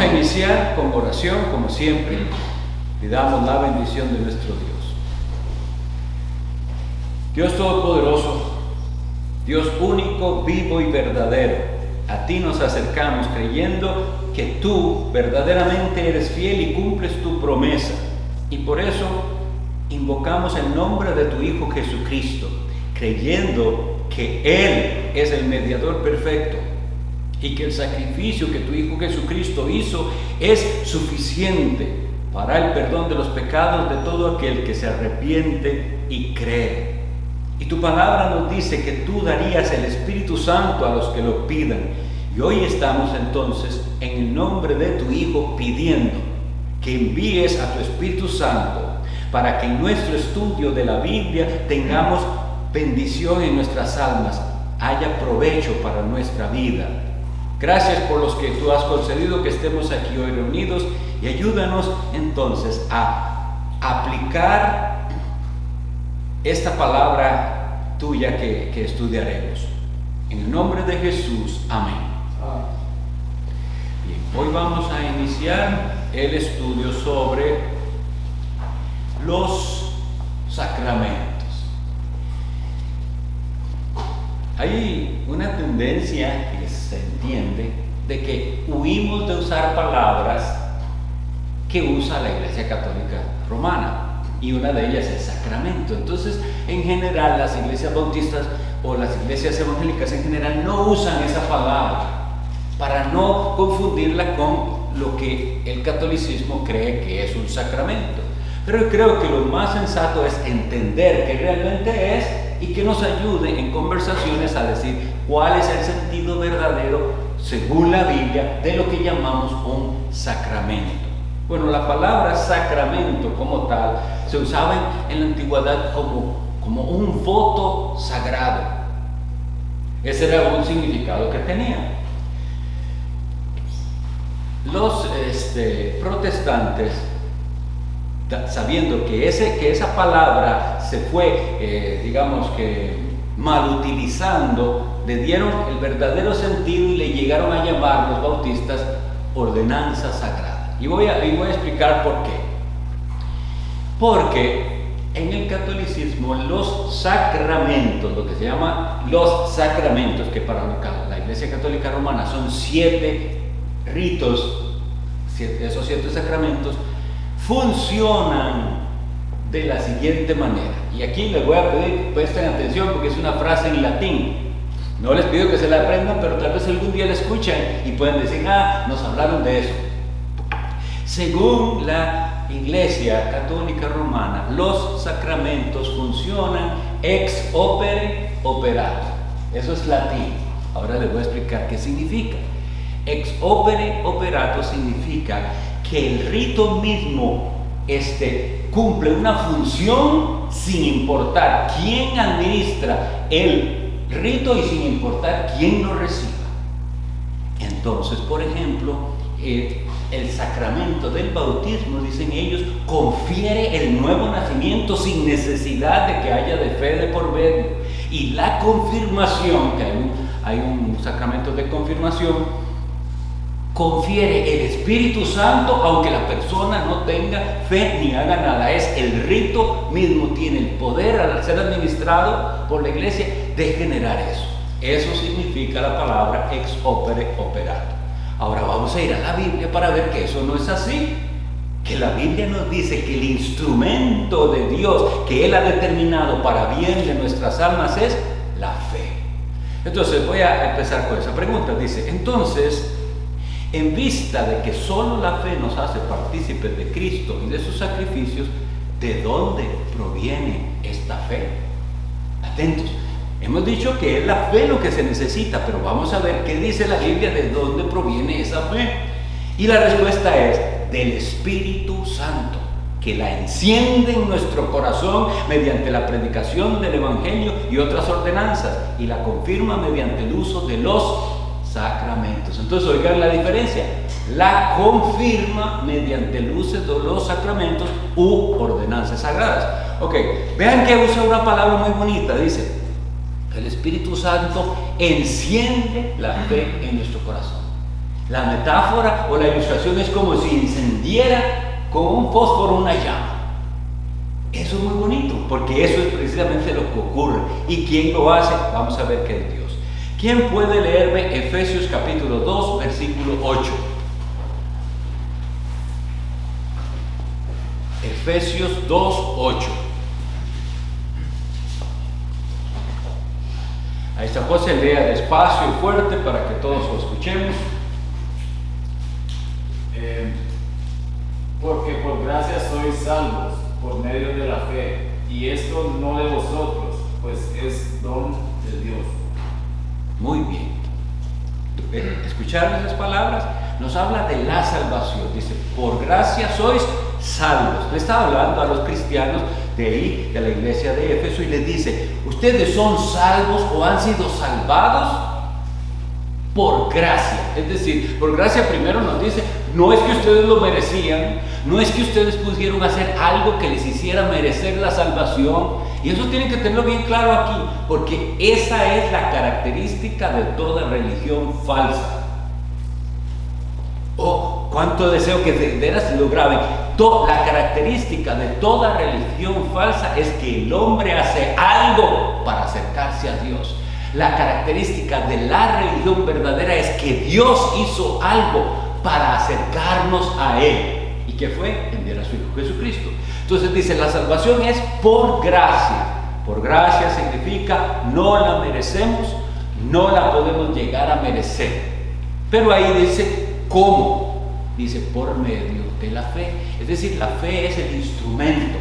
a iniciar con oración, como siempre. Pidamos la bendición de nuestro Dios. Dios Todopoderoso, Dios único, vivo y verdadero, a ti nos acercamos creyendo que tú verdaderamente eres fiel y cumples tu promesa. Y por eso invocamos el nombre de tu Hijo Jesucristo, creyendo que Él es el mediador perfecto y que el sacrificio que tu Hijo Jesucristo hizo es suficiente para el perdón de los pecados de todo aquel que se arrepiente y cree. Y tu palabra nos dice que tú darías el Espíritu Santo a los que lo pidan. Y hoy estamos entonces en el nombre de tu Hijo pidiendo que envíes a tu Espíritu Santo para que en nuestro estudio de la Biblia tengamos bendición en nuestras almas, haya provecho para nuestra vida. Gracias por los que tú has concedido que estemos aquí hoy reunidos, y ayúdanos entonces a aplicar esta palabra tuya que estudiaremos. En el nombre de Jesús, amén. Bien, hoy vamos a iniciar el estudio sobre los sacramentos. Hay una tendencia que se entiende de que huimos de usar palabras que usa la Iglesia Católica Romana, y una de ellas es sacramento. Entonces, en general, las iglesias bautistas o las iglesias evangélicas en general no usan esa palabra para no confundirla con lo que el catolicismo cree que es un sacramento. Pero creo que lo más sensato es entender qué realmente es y que nos ayude en conversaciones a decir cuál es el sentido verdadero, según la Biblia, de lo que llamamos un sacramento. Bueno, la palabra sacramento como tal se usaba en la antigüedad como un voto sagrado. Ese era un significado que tenía. Los protestantes, sabiendo que esa palabra se fue, mal utilizando, le dieron el verdadero sentido y le llegaron a llamar los bautistas ordenanza sagrada. Y voy a explicar por qué. Porque en el catolicismo los sacramentos, lo que se llama los sacramentos, que para la Iglesia Católica Romana son 7 ritos, esos 7 sacramentos, funcionan de la siguiente manera. Y aquí les voy a pedir que presten atención porque es una frase en latín. No les pido que se la aprendan, pero tal vez algún día la escuchen y pueden decir, nos hablaron de eso. Según la Iglesia Católica Romana, los sacramentos funcionan ex opere operato. Eso es latín. Ahora les voy a explicar qué significa. Ex opere operato significa que el rito mismo cumple una función sin importar quién administra el rito y sin importar quién lo reciba. Entonces, por ejemplo, el sacramento del bautismo, dicen ellos, confiere el nuevo nacimiento sin necesidad de que haya de fe de por medio. Y la confirmación, que hay un sacramento de confirmación, confiere el Espíritu Santo aunque la persona no tenga fe ni haga nada. El rito mismo tiene el poder, al ser administrado por la Iglesia, de generar eso. Eso significa la palabra ex opere operato. Ahora vamos a ir a la Biblia para ver que eso no es así. Que la Biblia nos dice que el instrumento de Dios que Él ha determinado para bien de nuestras almas es la fe. Entonces voy a empezar con esa pregunta. Dice, entonces, en vista de que solo la fe nos hace partícipes de Cristo y de sus sacrificios, ¿de dónde proviene esta fe? Atentos. Hemos dicho que es la fe lo que se necesita, pero vamos a ver qué dice la Biblia de dónde proviene esa fe. Y la respuesta es del Espíritu Santo, que la enciende en nuestro corazón mediante la predicación del Evangelio y otras ordenanzas, y la confirma mediante el uso de los sacramentos. Entonces, oigan la diferencia. La confirma mediante el uso de los sacramentos u ordenanzas sagradas. Ok, vean que usa una palabra muy bonita, dice: el Espíritu Santo enciende la fe en nuestro corazón. La metáfora o la ilustración es como si encendiera con un fósforo una llama. Eso es muy bonito, porque eso es precisamente lo que ocurre. ¿Y quién lo hace? Vamos a ver qué es Dios. ¿Quién puede leerme Efesios capítulo 2, versículo 8? Efesios 2, 8. Ahí está José, lea despacio y fuerte para que todos lo escuchemos. Porque por gracia sois salvos por medio de la fe, y esto no de vosotros, pues es don de Dios. Muy bien. ¿Escucharon esas palabras? Nos habla de la salvación. Dice, por gracia sois salvos. Le está hablando a los cristianos de ahí, de la iglesia de Éfeso, y les dice, ustedes son salvos o han sido salvados por gracia. Es decir, por gracia primero nos dice, no es que ustedes lo merecían, no es que ustedes pudieron hacer algo que les hiciera merecer la salvación. Y eso tienen que tenerlo bien claro aquí, porque esa es la característica de toda religión falsa. Oh, cuánto deseo que de veras lo graben. La característica de toda religión falsa es que el hombre hace algo para acercarse a Dios. La característica de la religión verdadera es que Dios hizo algo para acercarnos a Él. ¿Y qué fue? Enviar a su Hijo Jesucristo. Entonces dice, la salvación es por gracia. Por gracia significa no la merecemos, no la podemos llegar a merecer. Pero ahí dice, ¿cómo? Dice, por medio de la fe. Es decir, la fe es el instrumento.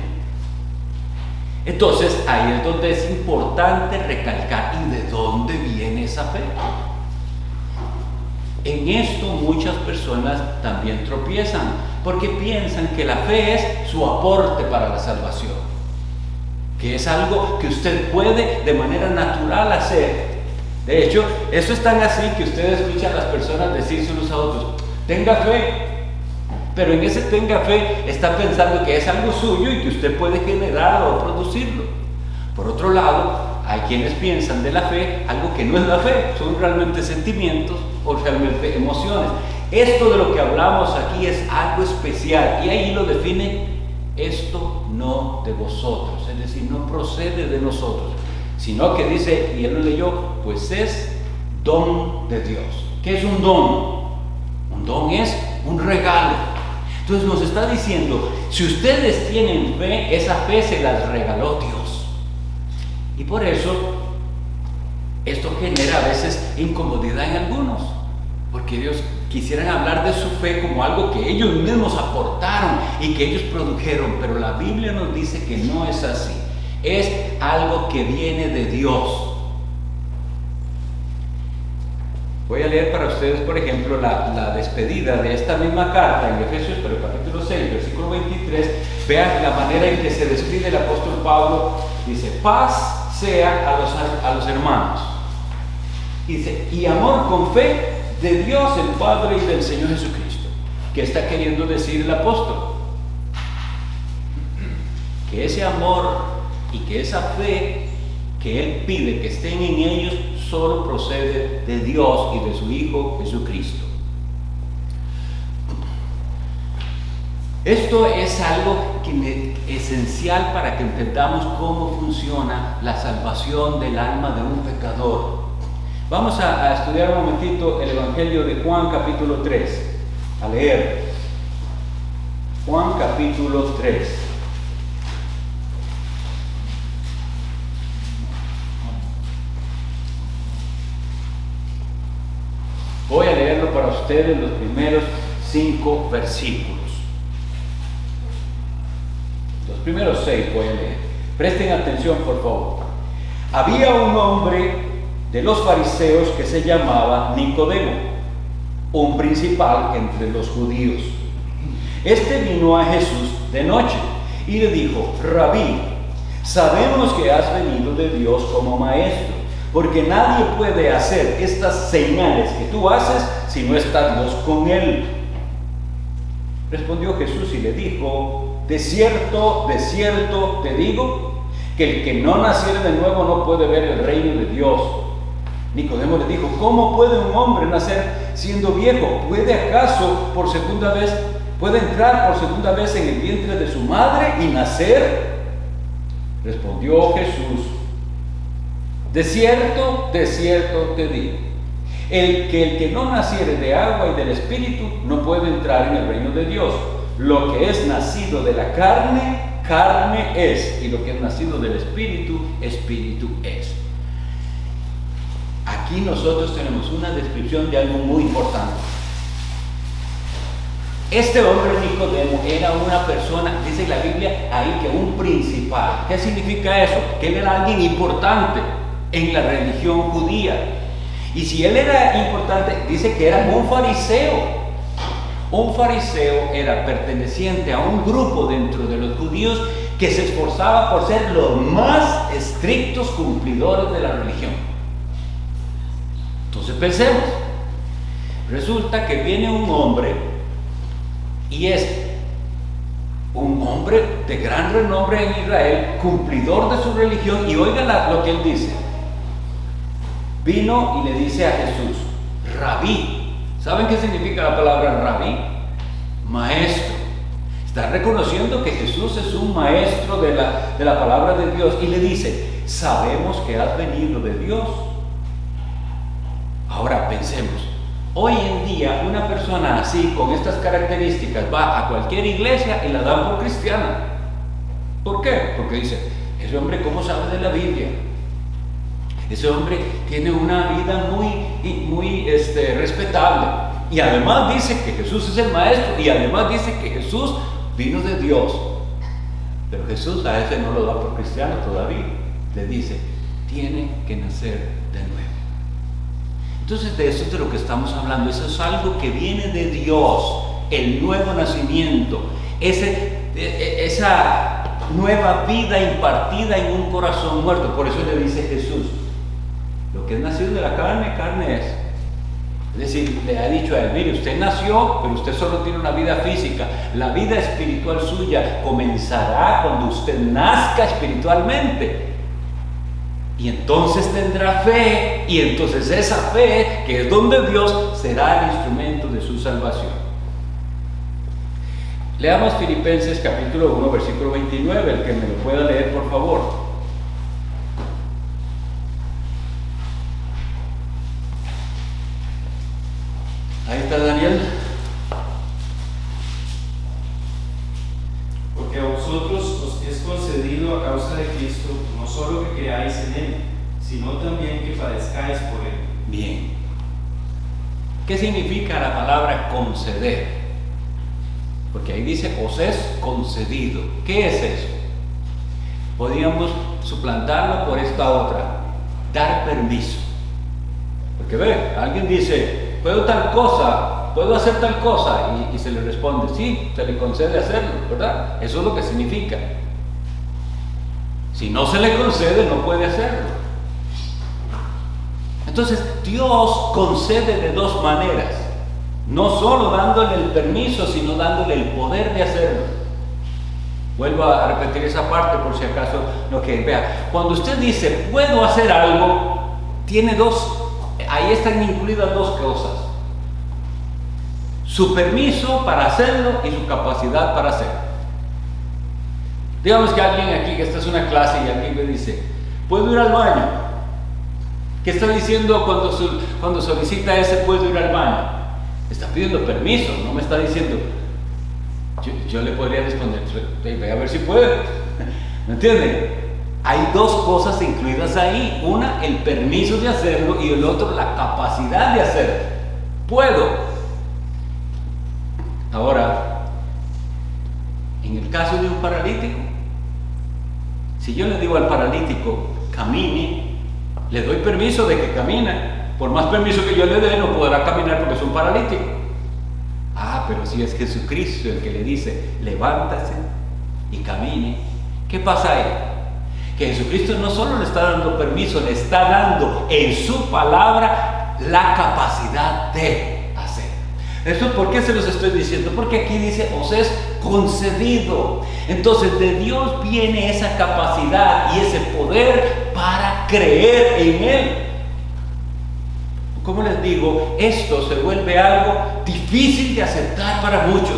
Entonces, ahí es donde es importante recalcar, ¿y de dónde viene esa fe? En esto muchas personas también tropiezan, porque piensan que la fe es su aporte para la salvación, que es algo que usted puede de manera natural hacer. De hecho, eso es tan así que usted escucha a las personas decirse unos a otros, tenga fe, pero en ese tenga fe está pensando que es algo suyo y que usted puede generarlo o producirlo. Por otro lado, hay quienes piensan de la fe algo que no es la fe, son realmente sentimientos o realmente emociones. Esto de lo que hablamos aquí es algo especial y ahí lo define, esto no de vosotros, es decir, no procede de nosotros, sino que dice, y él lo leyó, pues es don de Dios. ¿Qué es un don? Un don es un regalo. Entonces nos está diciendo, si ustedes tienen fe, esa fe se las regaló Dios. Y por eso, esto genera a veces incomodidad en algunos, porque ellos quisieran hablar de su fe como algo que ellos mismos aportaron y que ellos produjeron, pero la Biblia nos dice que no es así, es algo que viene de Dios. Voy a leer para ustedes, por ejemplo, la despedida de esta misma carta en Efesios, pero capítulo 6, versículo 23. Vean la manera en que se despide el apóstol Pablo. Dice, paz sea a los hermanos. Dice, y amor con fe de Dios el Padre y del Señor Jesucristo. ¿Qué está queriendo decir el apóstol? Que ese amor y que esa fe que él pide que estén en ellos solo procede de Dios y de su Hijo Jesucristo. Esto es algo esencial para que entendamos cómo funciona la salvación del alma de un pecador. Vamos a estudiar un momentito el Evangelio de Juan capítulo 3, a leer. Juan capítulo 3. Voy a leerlo para ustedes los primeros 5 versículos. Los primeros 6 voy a leer. Presten atención, por favor. Había un hombre de los fariseos que se llamaba Nicodemo, un principal entre los judíos. Este vino a Jesús de noche y le dijo, Rabí, sabemos que has venido de Dios como maestro, porque nadie puede hacer estas señales que tú haces si no está Dios con él. Respondió Jesús y le dijo, de cierto te digo, que el que no naciere de nuevo no puede ver el reino de Dios. Nicodemo le dijo, ¿cómo puede un hombre nacer siendo viejo? ¿Puede acaso puede entrar por segunda vez en el vientre de su madre y nacer? Respondió Jesús, de cierto te digo, el que no naciere de agua y del Espíritu no puede entrar en el reino de Dios. Lo que es nacido de la carne, carne es, y lo que es nacido del Espíritu, Espíritu es. Aquí nosotros tenemos una descripción de algo muy importante. Este hombre Nicodemo era una persona, dice la Biblia ahí, que un principal. ¿Qué significa eso? Que él era alguien importante en la religión judía. Y si él era importante, dice que era un fariseo. Un fariseo era perteneciente a un grupo dentro de los judíos que se esforzaba por ser los más estrictos cumplidores de la religión. Entonces pensemos, resulta que viene un hombre y es un hombre de gran renombre en Israel, cumplidor de su religión, y oigan lo que él dice. Vino y le dice a Jesús, Rabí. ¿Saben qué significa la palabra rabí? Maestro. Está reconociendo que Jesús es un maestro de la palabra de Dios y le dice, sabemos que has venido de Dios. Ahora pensemos, hoy en día una persona así, con estas características, va a cualquier iglesia y la dan por cristiana. ¿Por qué? Porque dice, ese hombre ¿cómo sabe de la Biblia? Ese hombre tiene una vida muy respetable. Y además dice que Jesús es el maestro. Y además dice que Jesús vino de Dios. Pero Jesús a ese no lo da por cristiano todavía. Le dice, tiene que nacer de nuevo. Entonces de eso es de lo que estamos hablando. Eso es algo que viene de Dios. El nuevo nacimiento. Esa nueva vida impartida en un corazón muerto. Por eso le dice Jesús, lo que es nacido de la carne, carne es. Es decir, le ha dicho a él, mire, usted nació, pero usted solo tiene una vida física. La vida espiritual suya comenzará cuando usted nazca espiritualmente. Y entonces tendrá fe, y entonces esa fe, que es don de Dios, será el instrumento de su salvación. Leamos Filipenses capítulo 1, versículo 29, el que me lo pueda leer, por favor. Ahí está Daniel. Porque a vosotros os es concedido a causa de Cristo, no solo que creáis en Él, sino también que padezcáis por Él. Bien. ¿Qué significa la palabra conceder? Porque ahí dice, os es concedido. ¿Qué es eso? Podríamos suplantarlo por esta otra, dar permiso. Porque ve, alguien dice, puedo hacer tal cosa, y se le responde, sí, se le concede hacerlo, ¿verdad? Eso es lo que significa. Si no se le concede, no puede hacerlo. Entonces, Dios concede de dos maneras, no solo dándole el permiso, sino dándole el poder de hacerlo. Vuelvo a repetir esa parte por si acaso no quieren. Vea, cuando usted dice, puedo hacer algo, ahí están incluidas dos cosas. Su permiso para hacerlo y su capacidad para hacerlo. Digamos que alguien aquí, que esta es una clase y alguien me dice, ¿puedo ir al baño? ¿Qué está diciendo cuando solicita ese puedo ir al baño? Está pidiendo permiso, no me está diciendo. Yo le podría responder, ve a ver si puede. ¿Me entienden? Hay dos cosas incluidas ahí. Una, el permiso de hacerlo, y el otro, la capacidad de hacerlo. Puedo. Ahora, en el caso de un paralítico, si yo le digo al paralítico, camine, le doy permiso de que camine. Por más permiso que yo le dé, no podrá caminar porque es un paralítico. Pero si es Jesucristo el que le dice, levántase y camine, ¿qué pasa ahí? Que Jesucristo no solo le está dando permiso, le está dando en su palabra la capacidad de hacer. ¿Eso por qué se los estoy diciendo? Porque aquí dice, os es concedido. Entonces de Dios viene esa capacidad y ese poder para creer en Él. como les digo, esto se vuelve algo difícil de aceptar para muchos.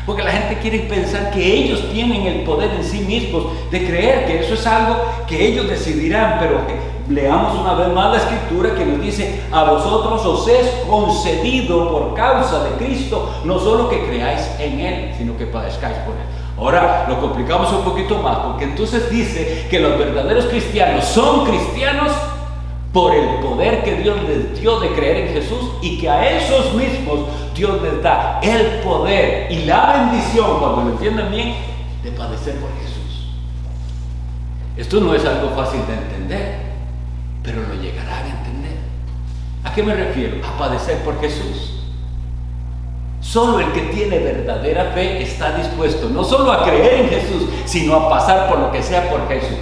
Porque la gente quiere pensar que ellos tienen el poder en sí mismos, de creer que eso es algo que ellos decidirán. Pero leamos una vez más la escritura que nos dice: a vosotros os es concedido por causa de Cristo, no solo que creáis en Él, sino que padezcáis por Él. Ahora lo complicamos un poquito más, porque entonces dice que los verdaderos cristianos son cristianos por el poder que Dios les dio de creer en Jesús, y que a esos mismos Dios les da el poder y la bendición, cuando lo entiendan bien, de padecer por Jesús. Esto no es algo fácil de entender, pero lo llegarán a entender. ¿A qué me refiero? A padecer por Jesús. Solo el que tiene verdadera fe está dispuesto no solo a creer en Jesús, sino a pasar por lo que sea por Jesús.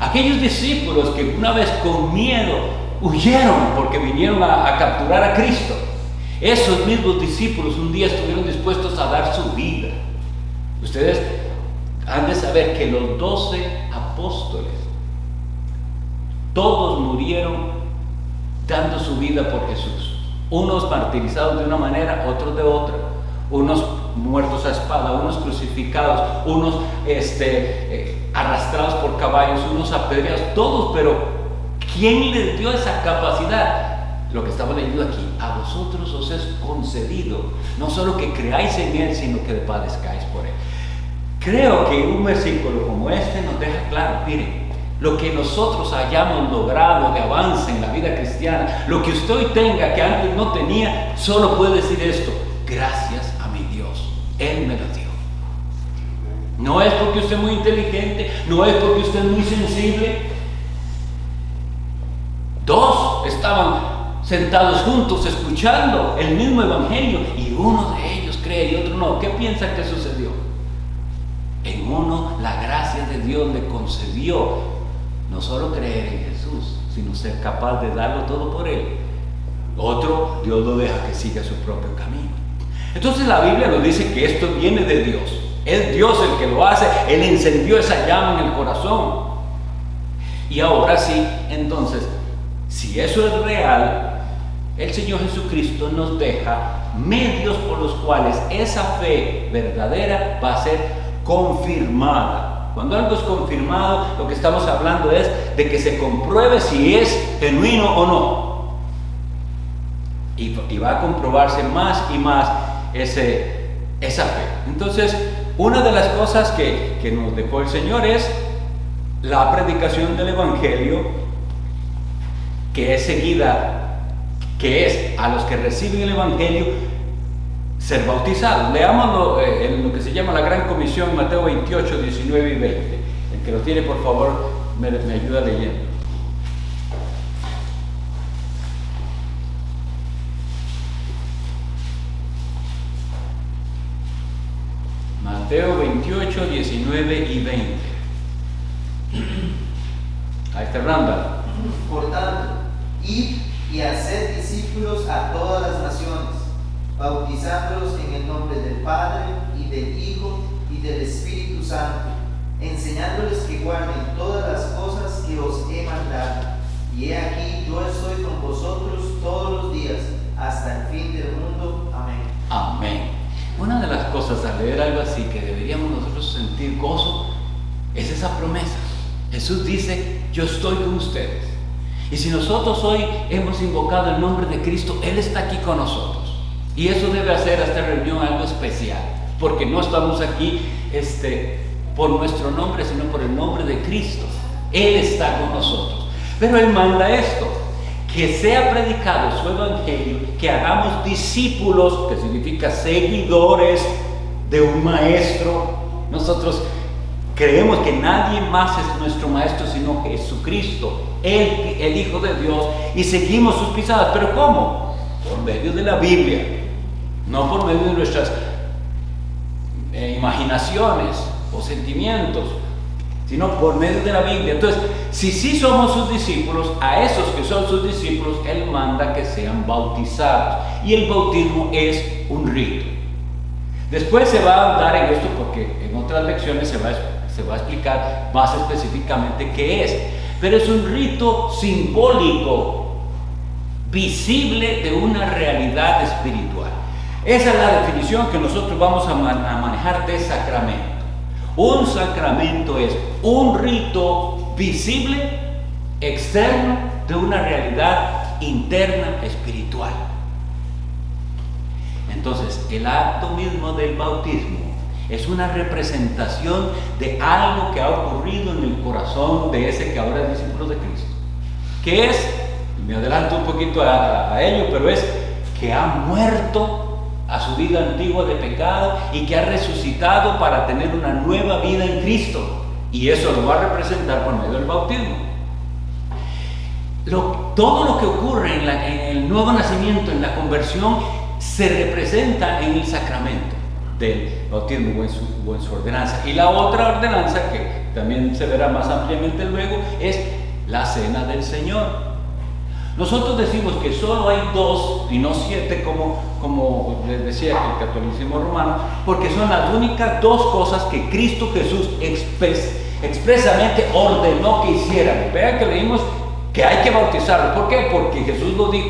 Aquellos discípulos que una vez con miedo huyeron porque vinieron a capturar a Cristo, esos mismos discípulos un día estuvieron dispuestos a dar su vida. Ustedes han de saber que los 12 apóstoles, todos murieron dando su vida por Jesús. Unos martirizados de una manera, otros de otra. Unos muertos a espada, unos crucificados, unos arrastrados por caballos, unos apedreados, todos. Pero ¿quién les dio esa capacidad? Lo que estaba leyendo aquí: a vosotros os es concedido, no solo que creáis en Él, sino que padezcáis por Él. Creo que un versículo como este nos deja claro, miren, lo que nosotros hayamos logrado de avance en la vida cristiana, lo que usted hoy tenga que antes no tenía, solo puede decir esto: gracias a mi Dios, Él me lo dio. No es porque usted es muy inteligente, no es porque usted es muy sensible. Dos estaban sentados juntos escuchando el mismo evangelio, y uno de ellos cree y otro no. ¿Qué piensan que sucedió? En uno la gracia de Dios le concedió no solo creer en Jesús, sino ser capaz de darlo todo por Él. Otro, Dios lo deja que siga su propio camino. Entonces la Biblia nos dice que esto viene de Dios. Es Dios el que lo hace. Él encendió esa llama en el corazón. Y ahora sí, entonces, si eso es real, el Señor Jesucristo nos deja medios por los cuales esa fe verdadera va a ser confirmada. Cuando algo es confirmado, lo que estamos hablando es de que se compruebe si es genuino o no. Y va a comprobarse más y más esa fe. Entonces, una de las cosas que nos dejó el Señor es la predicación del Evangelio, que es seguida, que es a los que reciben el Evangelio ser bautizados. Leámoslo en lo que se llama la Gran Comisión, Mateo 28, 19 y 20. El que lo tiene, por favor, me ayuda leyendo. Mateo 28, 19 y 20. Ahí está Randall. Por tanto, id y haced discípulos a todas las naciones, bautizándolos en el nombre del Padre, y del Hijo, y del Espíritu Santo, enseñándoles que guarden todas las cosas que os he mandado. Y he aquí, yo estoy con vosotros todos los días, hasta el fin del mundo. Amén. Amén. Una de las cosas al leer algo así que deberíamos nosotros sentir gozo es esa promesa. Jesús dice: yo estoy con ustedes. Y si nosotros hoy hemos invocado el nombre de Cristo, Él está aquí con nosotros. Y eso debe hacer a esta reunión algo especial, porque no estamos aquí por nuestro nombre, sino por el nombre de Cristo. Él está con nosotros. Pero Él manda esto: que sea predicado su evangelio, que hagamos discípulos, que significa seguidores de un maestro. Nosotros creemos que nadie más es nuestro maestro sino Jesucristo, Él, el Hijo de Dios, y seguimos sus pisadas. ¿Pero cómo? Por medio de la Biblia, no por medio de nuestras imaginaciones o sentimientos, sino por medio de la Biblia. Entonces, si sí somos sus discípulos, a esos que son sus discípulos, Él manda que sean bautizados. Y el bautismo es un rito. Después se va a andar en esto, porque en otras lecciones se va a explicar más específicamente qué es. Pero es un rito simbólico visible de una realidad espiritual. Esa es la definición que nosotros vamos a manejar de sacramento. Un sacramento es un rito visible, externo, de una realidad interna espiritual. Entonces, el acto mismo del bautismo es una representación de algo que ha ocurrido en el corazón de ese que ahora es discípulo de Cristo. Que es, me adelanto un poquito a ello, pero es que ha muerto a su vida antigua de pecado y que ha resucitado para tener una nueva vida en Cristo. Y eso lo va a representar por medio del bautismo. Todo lo que ocurre en el nuevo nacimiento, en la conversión, se representa en el sacramento del bautismo o en su ordenanza. Y la otra ordenanza, que también se verá más ampliamente luego, es la cena del Señor. Nosotros decimos que solo hay 2 y no 7 como les decía el catolicismo romano, porque son las únicas 2 cosas que Cristo Jesús expresamente ordenó que hicieran. Vean que leímos que hay que bautizarlos. ¿Por qué? Porque Jesús lo dijo.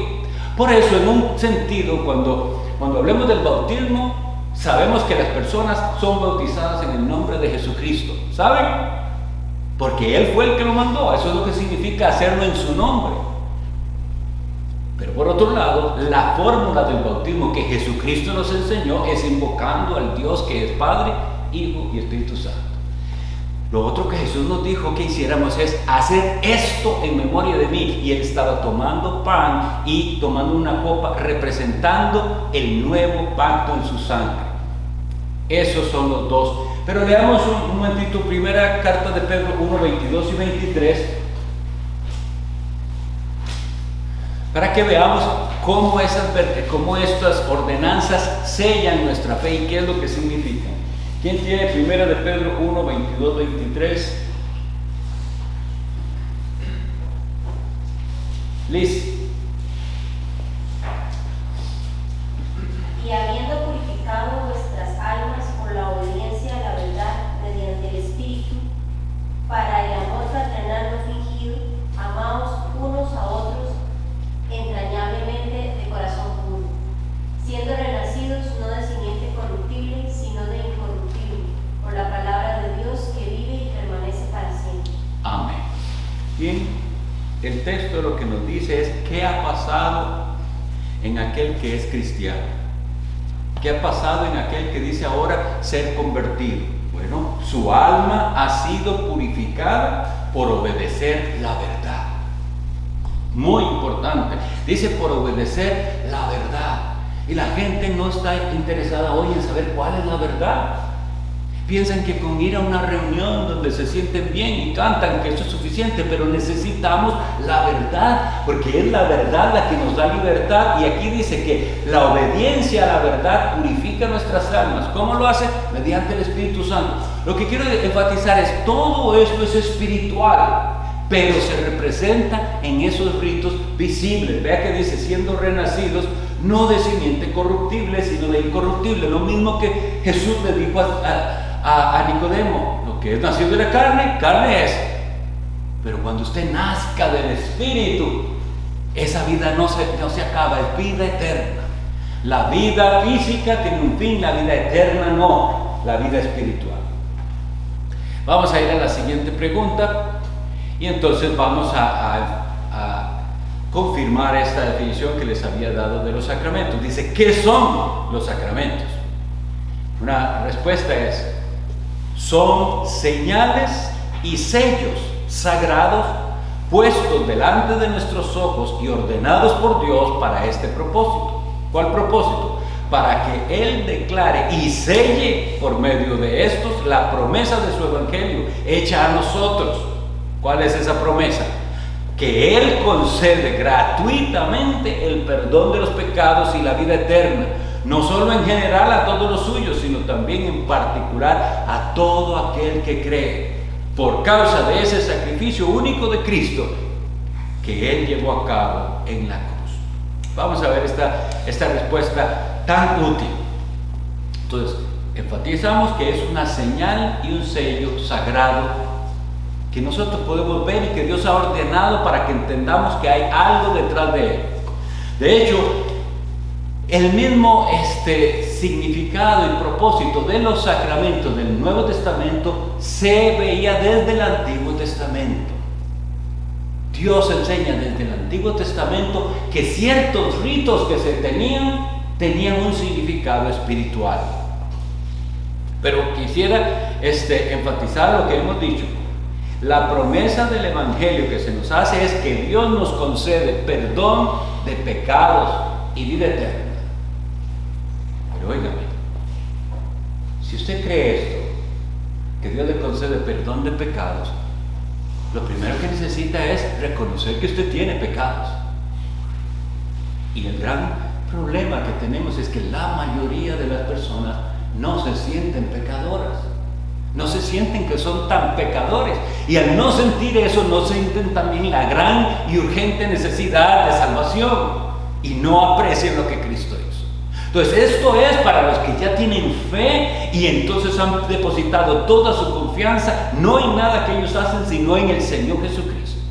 Por eso, en un sentido, cuando hablemos del bautismo, sabemos que las personas son bautizadas en el nombre de Jesucristo. ¿Saben? Porque Él fue el que lo mandó. Eso es lo que significa hacerlo en su nombre. Pero por otro lado, la fórmula del bautismo que Jesucristo nos enseñó es invocando al Dios que es Padre, Hijo y Espíritu Santo. Lo otro que Jesús nos dijo que hiciéramos es hacer esto en memoria de mí. Y Él estaba tomando pan y tomando una copa representando el nuevo pacto en su sangre. Esos son los 2. Pero leamos un momentito, primera carta de Pedro 1, 22 y 23. Para que veamos cómo estas ordenanzas sellan nuestra fe y qué es lo que significan. ¿Quién tiene primera de Pedro 1, 22, 23? Liz. Y habiendo purificado vuestras almas por la obediencia a la verdad mediante el Espíritu, para el amor fraternal no fingido, amaos unos a otros entrañablemente de corazón puro, siendo renacidos no de simiente corruptible, sino de incorruptible, por la palabra de Dios que vive y permanece para siempre. Amén. Bien, el texto lo que nos dice es qué ha pasado en aquel que es cristiano. ¿Qué ha pasado en aquel que dice ahora ser convertido? Bueno, su alma ha sido purificada por obedecer la verdad. Muy importante. Dice por obedecer la verdad. Y la gente no está interesada hoy en saber cuál es la verdad. Piensan que con ir a una reunión donde se sienten bien y cantan que eso es suficiente, pero necesitamos la verdad, porque es la verdad la que nos da libertad. Y aquí dice que la obediencia a la verdad purifica nuestras almas. ¿Cómo lo hace? Mediante el Espíritu Santo. Lo que quiero enfatizar es todo esto es espiritual, pero se representa en esos ritos visibles. Vea que dice, siendo renacidos, no de simiente corruptible, sino de incorruptible. Lo mismo que Jesús le dijo a Nicodemo, lo que es nacido de la carne, carne es. Pero cuando usted nazca del Espíritu, esa vida no se acaba, es vida eterna. La vida física tiene un fin, la vida eterna no, la vida espiritual. Vamos a ir a la siguiente pregunta. Y entonces vamos a confirmar esta definición que les había dado de los sacramentos. Dice, ¿qué son los sacramentos? Una respuesta es, son señales y sellos sagrados puestos delante de nuestros ojos y ordenados por Dios para este propósito. ¿Cuál propósito? Para que Él declare y selle por medio de estos la promesa de su evangelio hecha a nosotros. ¿Cuál es esa promesa? Que Él concede gratuitamente el perdón de los pecados y la vida eterna, no solo en general a todos los suyos, sino también en particular a todo aquel que cree, por causa de ese sacrificio único de Cristo que Él llevó a cabo en la cruz. Vamos a ver esta respuesta tan útil. Entonces, enfatizamos que es una señal y un sello sagrado que nosotros podemos ver y que Dios ha ordenado para que entendamos que hay algo detrás de Él. De hecho, el mismo significado y propósito de los sacramentos del Nuevo Testamento se veía desde el Antiguo Testamento. Dios enseña desde el Antiguo Testamento que ciertos ritos que se tenían un significado espiritual. Pero quisiera enfatizar lo que hemos dicho. La promesa del Evangelio que se nos hace es que Dios nos concede perdón de pecados y vida eterna. Pero óigame, si usted cree esto, que Dios le concede perdón de pecados, lo primero que necesita es reconocer que usted tiene pecados. Y el gran problema que tenemos es que la mayoría de las personas no se sienten pecadoras, no se sienten que son tan pecadores, y al no sentir eso no sienten también la gran y urgente necesidad de salvación y no aprecian lo que Cristo hizo. Entonces esto es para los que ya tienen fe y entonces han depositado toda su confianza no en nada que ellos hacen, sino en el Señor Jesucristo.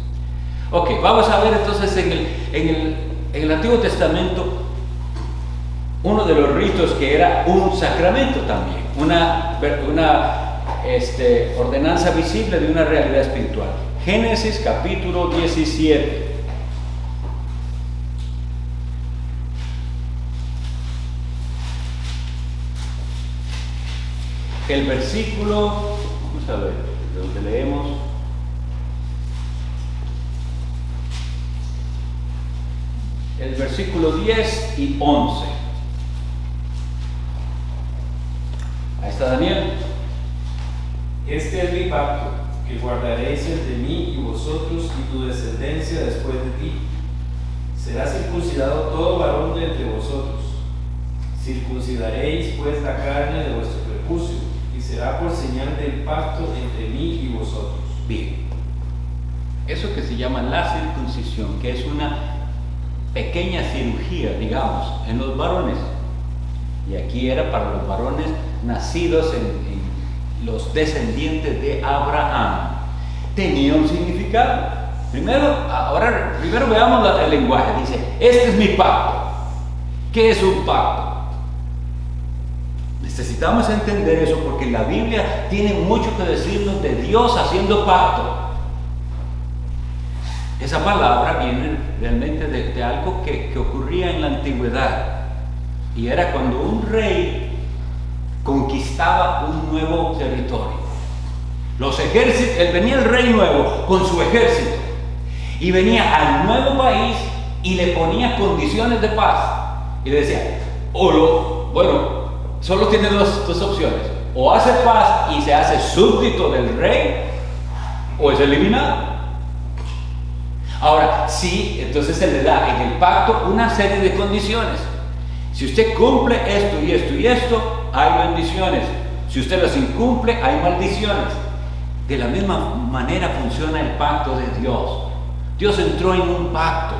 Ok, vamos a ver entonces en el Antiguo Testamento uno de los ritos que era un sacramento también, una ordenanza visible de una realidad espiritual. Génesis capítulo 17. El versículo, vamos a ver, de donde leemos. El versículo 10 y 11. Ahí está Daniel. Este es mi pacto, que guardaréis entre mí y vosotros y tu descendencia después de ti. Será circuncidado todo varón de entre vosotros. Circuncidaréis pues la carne de vuestro prepucio, y será por señal del pacto entre mí y vosotros. Bien. Eso que se llama la circuncisión, que es una pequeña cirugía, digamos, en los varones. Y aquí era para los varones nacidos en los descendientes de Abraham. Tenía un significado. Primero veamos el lenguaje. Dice, este es mi pacto. ¿Qué es un pacto? Necesitamos entender eso porque la Biblia tiene mucho que decirnos de Dios haciendo pacto. Esa palabra viene realmente de algo que ocurría en la antigüedad. Y era cuando un rey conquistaba un nuevo territorio. Venía el rey nuevo con su ejército y venía al nuevo país y le ponía condiciones de paz y le decía, solo tiene dos opciones: o hace paz y se hace súbdito del rey, o es eliminado. Ahora, sí, entonces se le da en el pacto una serie de condiciones. Si usted cumple esto y esto y esto, hay bendiciones. Si usted las incumple, hay maldiciones. De la misma manera funciona el pacto de Dios. Dios entró en un pacto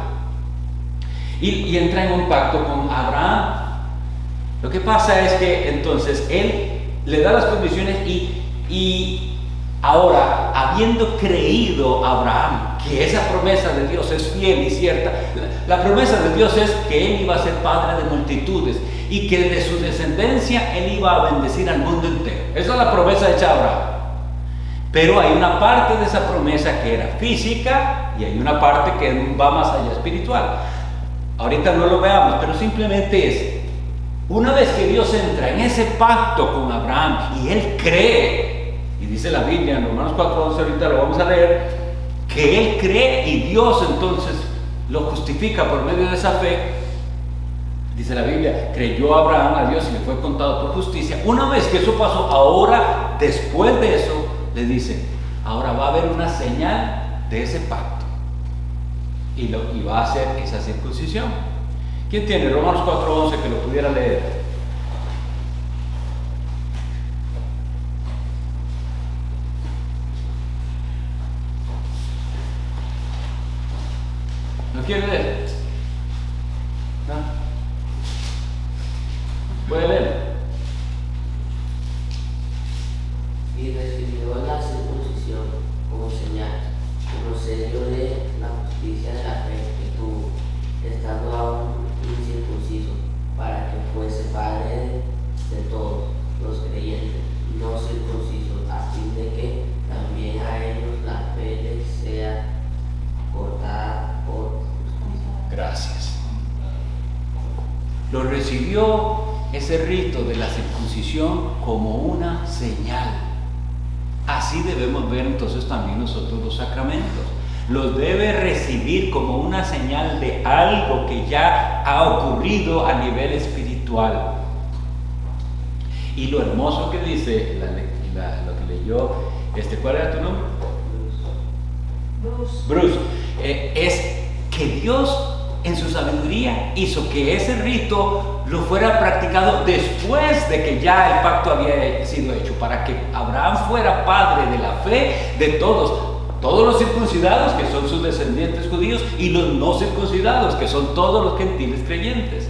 y entra en un pacto con Abraham. Lo que pasa es que entonces Él le da las condiciones y ahora, habiendo creído Abraham que esa promesa de Dios es fiel y cierta, la promesa de Dios es que Él iba a ser padre de multitudes y que de su descendencia Él iba a bendecir al mundo entero. Esa es la promesa hecha a Abraham. Pero hay una parte de esa promesa que era física y hay una parte que va más allá, espiritual. Ahorita no lo veamos, pero simplemente es, una vez que Dios entra en ese pacto con Abraham y Él cree, y dice la Biblia en Romanos 4:11, ahorita lo vamos a leer, que Él cree y Dios entonces lo justifica por medio de esa fe. Dice la Biblia, creyó Abraham a Dios y le fue contado por justicia. Una vez que eso pasó, ahora, después de eso, le dice, ahora va a haber una señal de ese pacto y va a hacer esa circuncisión. ¿Quién tiene Romanos 4:11 que lo pudiera leer? ¿No quiere leer? ¿No? ¿Puede leer? Y recibió la circuncisión como señal, como sello de la justicia de la fe que tuvo, estando aún lo recibió ese rito de la circuncisión como una señal. Así debemos ver entonces también nosotros los sacramentos. Los debe recibir como una señal de algo que ya ha ocurrido a nivel espiritual. Y lo hermoso que dice lo que leyó, ¿cuál era tu nombre? Bruce. Es que Dios en su sabiduría hizo que ese rito lo fuera practicado después de que ya el pacto había sido hecho, para que Abraham fuera padre de la fe de todos los circuncidados, que son sus descendientes judíos, y los no circuncidados, que son todos los gentiles creyentes.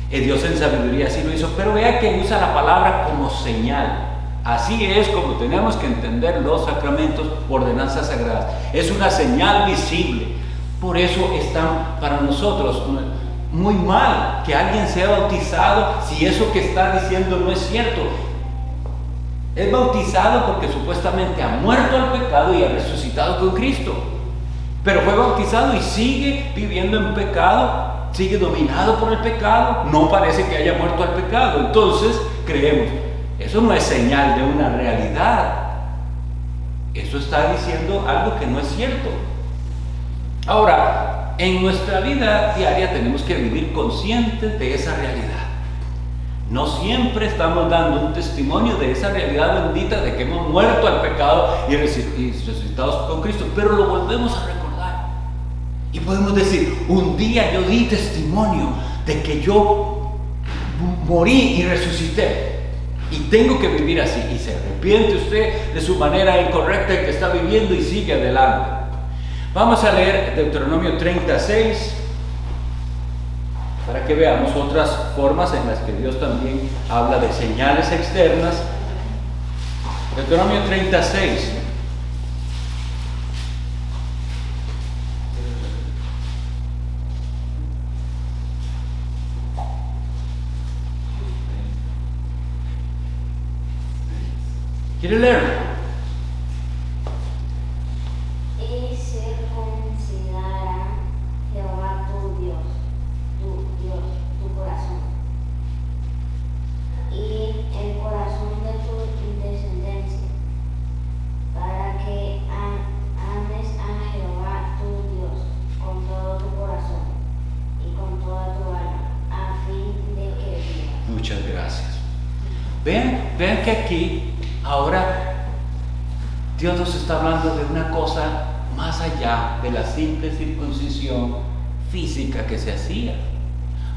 Dios en sabiduría así lo hizo, pero vea que usa la palabra como señal. Así es como tenemos que entender los sacramentos, ordenanzas sagradas. Es una señal visible. Por eso están para nosotros muy mal que alguien sea bautizado si eso que está diciendo no es cierto. Es bautizado porque supuestamente ha muerto al pecado y ha resucitado con Cristo. Pero fue bautizado y sigue viviendo en pecado, sigue dominado por el pecado, no parece que haya muerto al pecado. Entonces creemos, eso no es señal de una realidad. Eso está diciendo algo que no es cierto. Ahora, en nuestra vida diaria tenemos que vivir conscientes de esa realidad. No siempre estamos dando un testimonio de esa realidad bendita de que hemos muerto al pecado y resucitados con Cristo, pero lo volvemos a recordar. Y podemos decir, un día yo di testimonio de que yo morí y resucité. Y tengo que vivir así. Y se arrepiente usted de su manera incorrecta en que está viviendo y sigue adelante. Vamos a leer Deuteronomio 36 para que veamos otras formas en las que Dios también habla de señales externas. Deuteronomio 36. ¿Quiere leerlo? Vean que aquí, ahora, Dios nos está hablando de una cosa más allá de la simple circuncisión física que se hacía.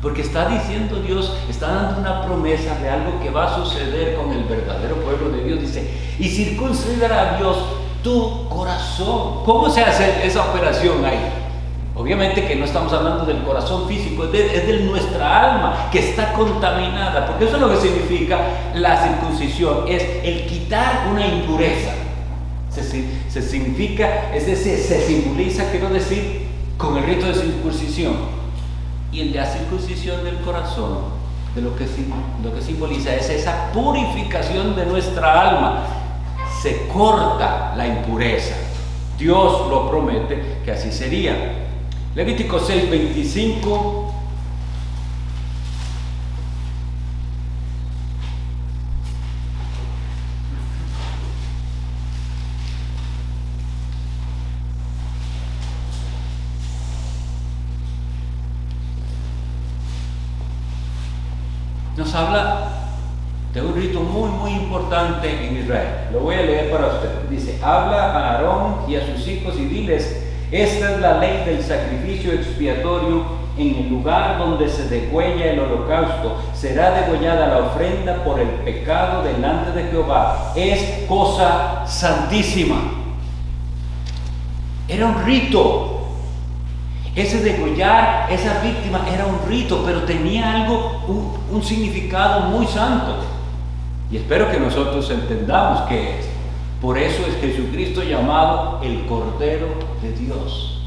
Porque está diciendo Dios, está dando una promesa de algo que va a suceder con el verdadero pueblo de Dios. Dice, y circuncidará a Dios tu corazón. ¿Cómo se hace esa operación ahí? Obviamente que no estamos hablando del corazón físico, es de nuestra alma que está contaminada, porque eso es lo que significa la circuncisión, es el quitar una impureza. Se significa, es decir, se simboliza, quiero decir, con el rito de circuncisión. Y en la circuncisión del corazón, de lo que simboliza es esa purificación de nuestra alma. Se corta la impureza. Dios lo promete que así sería. Levítico 6:25. Nos habla de un rito muy importante en Israel. Lo voy a leer para ustedes. Dice, habla a Aarón y a sus hijos y diles, esta es la ley del sacrificio expiatorio en el lugar donde se degüella el holocausto. Será degollada la ofrenda por el pecado delante de Jehová. Es cosa santísima. Era un rito. Ese degollar, esa víctima era un rito, pero tenía algo, un significado muy santo. Y espero que nosotros entendamos qué es. Por eso es Jesucristo llamado el Cordero de Dios.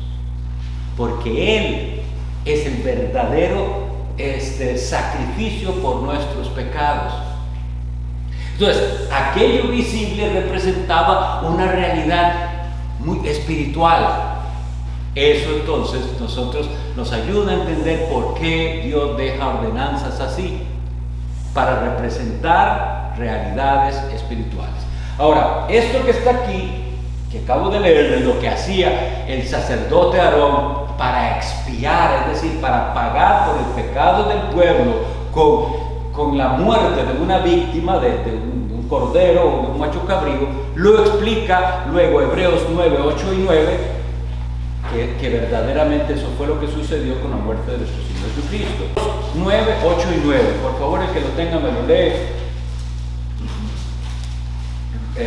Porque Él es el verdadero sacrificio por nuestros pecados. Entonces, aquello visible representaba una realidad muy espiritual. Eso entonces nosotros nos ayuda a entender por qué Dios deja ordenanzas así, para representar realidades espirituales. Ahora, esto que está aquí, que acabo de leer, es lo que hacía el sacerdote Aarón para expiar, es decir, para pagar por el pecado del pueblo con la muerte de una víctima, de un cordero o de un macho cabrío. Lo explica luego Hebreos 9, 8 y 9, que verdaderamente eso fue lo que sucedió con la muerte de nuestro Señor Jesucristo. 9, 8 y 9, por favor, el que lo tenga me lo lee.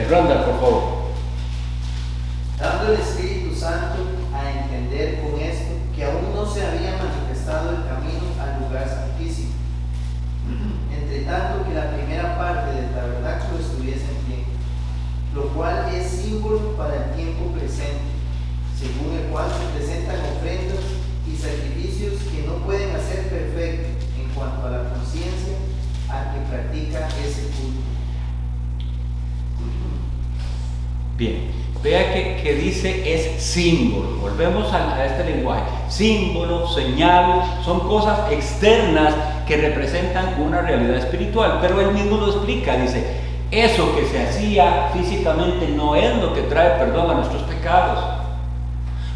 Randall, por favor. Dando el Espíritu Santo a entender con esto que aún no se había manifestado el camino al lugar santísimo, entre tanto que la primera parte del tabernáculo estuviese en pie, lo cual es símbolo para el tiempo presente, según el cual se presentan ofrendas y sacrificios que no pueden hacer perfecto en cuanto a la conciencia al que practica ese culto. Bien, vea que dice es símbolo. Volvemos a este lenguaje. Símbolo, señal, son cosas externas que representan una realidad espiritual, pero él mismo lo explica, dice, eso que se hacía físicamente no es lo que trae perdón a nuestros pecados.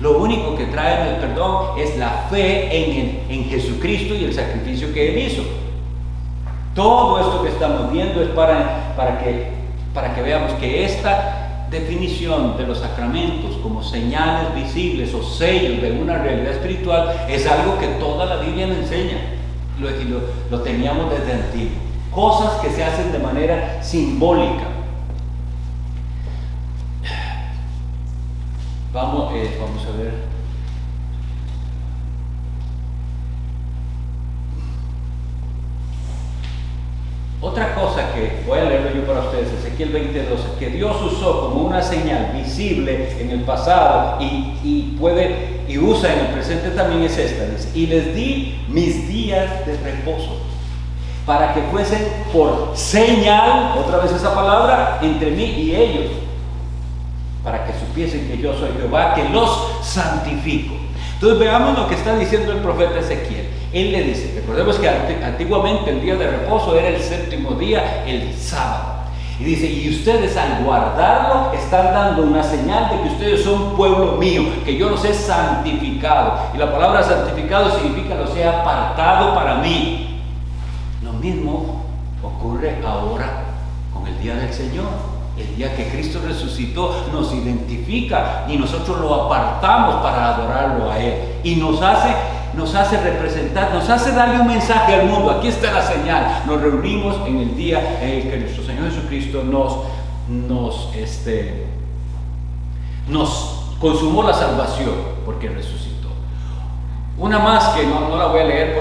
Lo único que trae el perdón es la fe en Jesucristo y el sacrificio que Él hizo. Todo esto que estamos viendo es para que veamos que esta definición de los sacramentos como señales visibles o sellos de una realidad espiritual es algo que toda la Biblia nos enseña. Lo teníamos desde antiguo. Cosas que se hacen de manera simbólica. Vamos a ver. Otra cosa que voy a leerlo yo para ustedes, Ezequiel 20:12, que Dios usó como una señal visible en el pasado y usa en el presente también es esta, dice, y les di mis días de reposo para que fuesen por señal, otra vez esa palabra, entre mí y ellos, para que supiesen que yo soy Jehová, que los santifico. Entonces veamos lo que está diciendo el profeta Ezequiel. Él le dice, recordemos que antiguamente el día de reposo era el séptimo día, el sábado. Y dice, y ustedes al guardarlo están dando una señal de que ustedes son pueblo mío, que yo los he santificado. Y la palabra santificado significa los he apartado para mí. Lo mismo ocurre ahora con el día del Señor. El día que Cristo resucitó nos identifica y nosotros lo apartamos para adorarlo a Él. Y nos hace representar, nos hace darle un mensaje al mundo. Aquí está la señal. Nos reunimos en el día en el que nuestro Señor Jesucristo nos consumó la salvación porque resucitó. Una más que no la voy a leer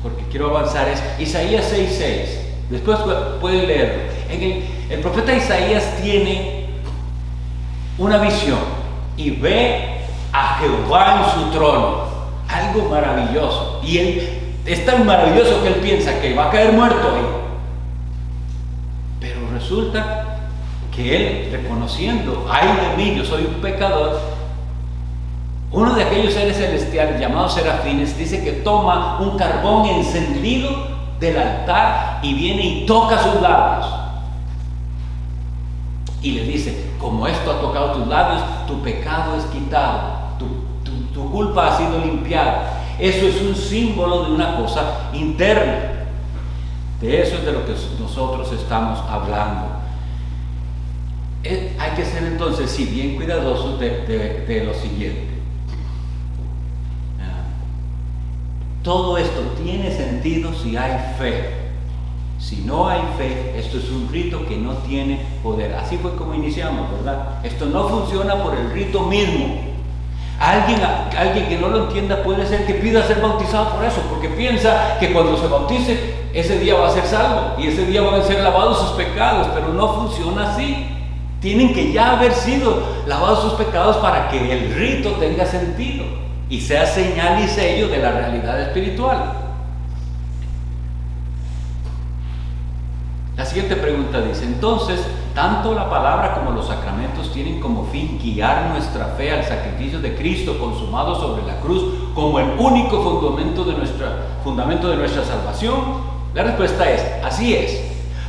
porque quiero avanzar es Isaías 6:6. Después pueden leerlo. El profeta Isaías tiene una visión y ve a Jehová en su trono, algo maravilloso, y él es tan maravilloso que él piensa que va a caer muerto ahí, pero resulta que él, reconociendo, ay de mí, yo soy un pecador, uno de aquellos seres celestiales llamados serafines dice que toma un carbón encendido del altar y viene y toca sus labios y le dice, como esto ha tocado tus labios, tu pecado es quitado, tu culpa ha sido limpiada. Eso es un símbolo de una cosa interna. De eso es de lo que nosotros estamos hablando. Hay que ser entonces, sí, bien cuidadosos de lo siguiente. Todo esto tiene sentido si hay fe. Si no hay fe, esto es un rito que no tiene poder. Así fue como iniciamos, ¿verdad? Esto no funciona por el rito mismo. Alguien que no lo entienda puede ser que pida ser bautizado por eso, porque piensa que cuando se bautice, ese día va a ser salvo y ese día van a ser lavados sus pecados, pero no funciona así. Tienen que ya haber sido lavados sus pecados para que el rito tenga sentido y sea señal y sello de la realidad espiritual. La siguiente siguiente pregunta dice, entonces, tanto la palabra como los sacramentos tienen como fin guiar nuestra fe al sacrificio de Cristo consumado sobre la cruz como el único fundamento de nuestra salvación. La respuesta es, así es.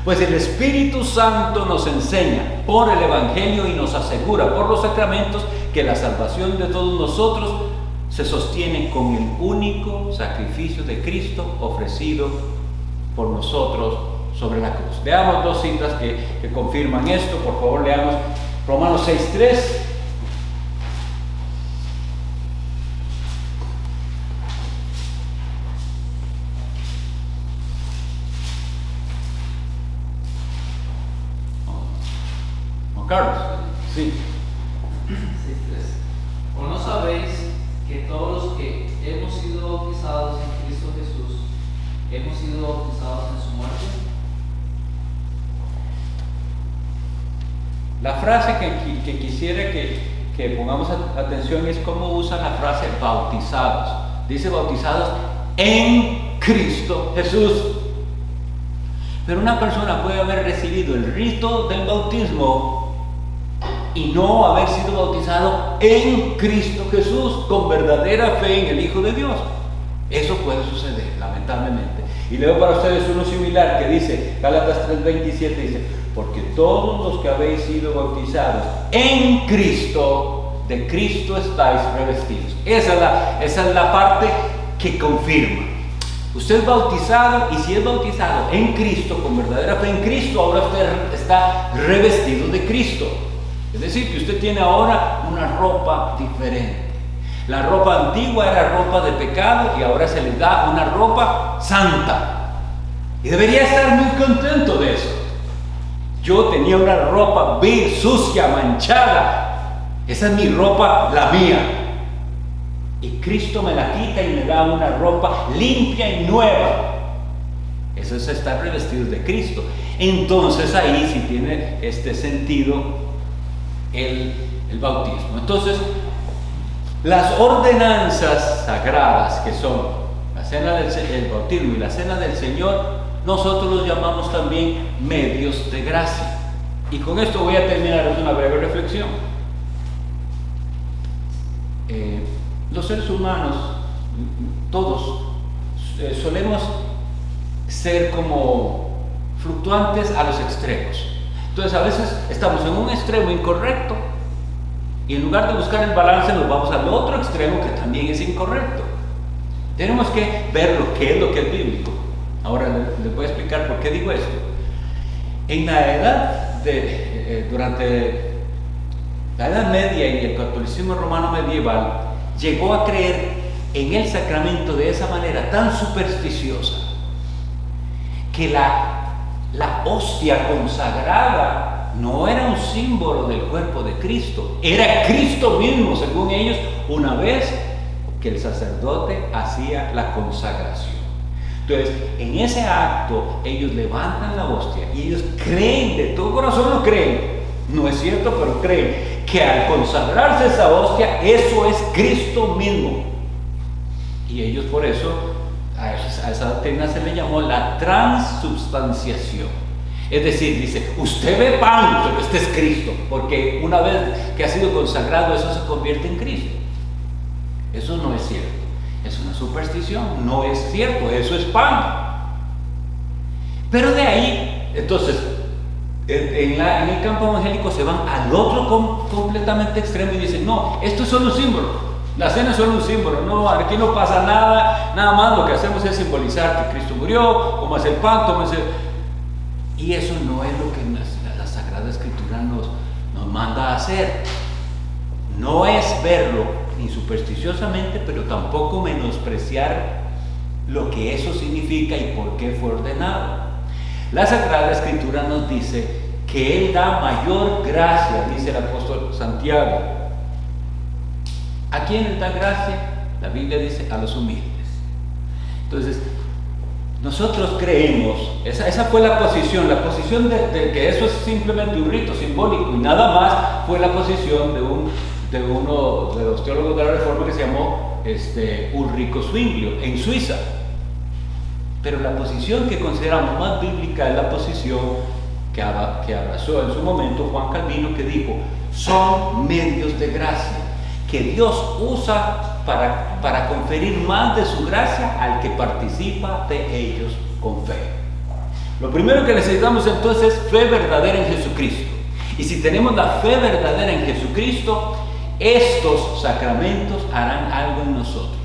Pues el Espíritu Santo nos enseña por el Evangelio y nos asegura por los sacramentos que la salvación de todos nosotros se sostiene con el único sacrificio de Cristo ofrecido por nosotros sobre la cruz. Veamos dos citas que confirman esto. Por favor, leamos Romanos 6:3. Carlos, sí. 6:3. ¿O no sabéis que todos los que hemos sido bautizados en Cristo Jesús, hemos sido bautizados en su muerte? La frase que quisiera que pongamos atención es cómo usa la frase bautizados. Dice bautizados en Cristo Jesús. Pero una persona puede haber recibido el rito del bautismo y no haber sido bautizado en Cristo Jesús con verdadera fe en el Hijo de Dios. Eso puede suceder, lamentablemente. Y leo para ustedes uno similar que dice, Gálatas 3:27 dice, porque todos los que habéis sido bautizados en Cristo, de Cristo estáis revestidos. Esa es la parte que confirma. Usted es bautizado, y si es bautizado en Cristo, con verdadera fe en Cristo, ahora usted está revestido de Cristo. Es decir, que usted tiene ahora una ropa diferente. La ropa antigua era ropa de pecado y ahora se le da una ropa santa. Y debería estar muy contento de eso. Yo tenía una ropa vil, sucia, manchada. Esa es mi ropa, la mía. Y Cristo me la quita y me da una ropa limpia y nueva. Eso es estar revestidos de Cristo. Entonces ahí sí tiene este sentido el bautismo. Entonces, las ordenanzas sagradas que son la cena del bautismo y la cena del Señor, nosotros los llamamos también medios de gracia. Y con esto voy a terminar, es una breve reflexión. Los seres humanos, todos, solemos ser como fluctuantes a los extremos. Entonces a veces estamos en un extremo incorrecto y en lugar de buscar el balance nos vamos al otro extremo que también es incorrecto. Tenemos que ver qué es lo que es bíblico. Ahora les voy a explicar por qué digo esto. En la edad durante la Edad Media y el catolicismo romano medieval llegó a creer en el sacramento de esa manera tan supersticiosa que la hostia consagrada no era un símbolo del cuerpo de Cristo, era Cristo mismo, según ellos, una vez que el sacerdote hacía la consagración. Entonces, en ese acto, ellos levantan la hostia y ellos creen, de todo corazón lo creen, no es cierto, pero creen que al consagrarse esa hostia, eso es Cristo mismo. Y ellos por eso, a esa doctrina se le llamó la transubstanciación. Es decir, dice, usted ve pan, pero este es Cristo, porque una vez que ha sido consagrado, eso se convierte en Cristo. Eso no es cierto, es una superstición, no es cierto, eso es pan. Pero de ahí, entonces, en el campo evangélico se van al otro completamente extremo y dicen, no, esto es solo un símbolo, la cena es solo un símbolo, no, aquí no pasa nada más lo que hacemos es simbolizar que Cristo murió, comas el pan, tomes el... Y eso no es lo que la Sagrada Escritura nos manda a hacer. No es verlo ni supersticiosamente, pero tampoco menospreciar lo que eso significa y por qué fue ordenado. La Sagrada Escritura nos dice que Él da mayor gracia, dice el apóstol Santiago. ¿A quién Él da gracia? La Biblia dice a los humildes. Entonces, nosotros creemos, esa fue la posición de que eso es simplemente un rito simbólico y nada más fue la posición de uno de los teólogos de la Reforma que se llamó Ulrico Zwinglio en Suiza. Pero la posición que consideramos más bíblica es la posición que abrazó en su momento Juan Calvino, que dijo, son medios de gracia que Dios usa para conferir más de su gracia al que participa de ellos con fe. Lo primero que necesitamos entonces es fe verdadera en Jesucristo. Y si tenemos la fe verdadera en Jesucristo, estos sacramentos harán algo en nosotros.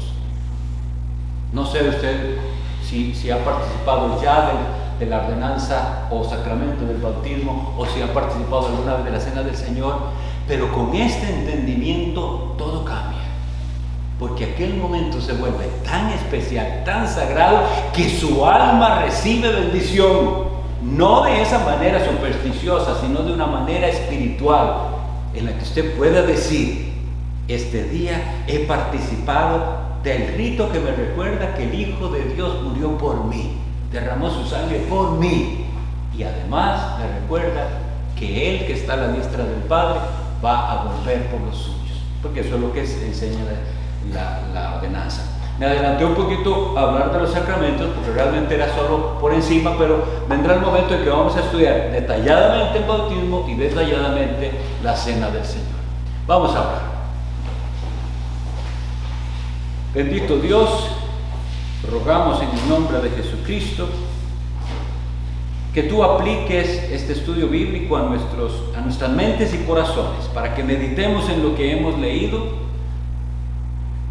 No sé usted si ha participado ya de la ordenanza o sacramento del bautismo, o si ha participado alguna vez de la cena del Señor, pero con este entendimiento todo cambia, porque aquel momento se vuelve tan especial, tan sagrado, que su alma recibe bendición, no de esa manera supersticiosa, sino de una manera espiritual, en la que usted pueda decir, este día he participado del rito que me recuerda que el Hijo de Dios murió por mí, derramó su sangre por mí, y además me recuerda que Él que está a la diestra del Padre va a volver por los suyos, porque eso es lo que enseña la ordenanza. Me adelanté un poquito a hablar de los sacramentos, porque realmente era solo por encima, pero vendrá el momento en que vamos a estudiar detalladamente el bautismo y detalladamente la cena del Señor. Vamos a hablar. Bendito Dios, rogamos en el nombre de Jesucristo que tú apliques este estudio bíblico a nuestras mentes y corazones, para que meditemos en lo que hemos leído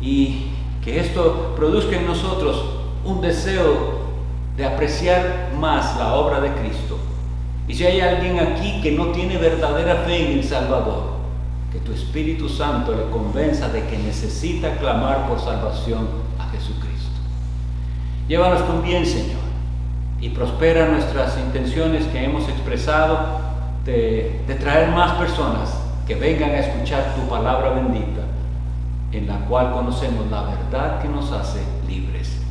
y que esto produzca en nosotros un deseo de apreciar más la obra de Cristo. Y si hay alguien aquí que no tiene verdadera fe en el Salvador, que tu Espíritu Santo le convenza de que necesita clamar por salvación a Jesucristo. Llévanos con bien, Señor, y prospera nuestras intenciones que hemos expresado de traer más personas que vengan a escuchar tu palabra bendita, en la cual conocemos la verdad que nos hace libres.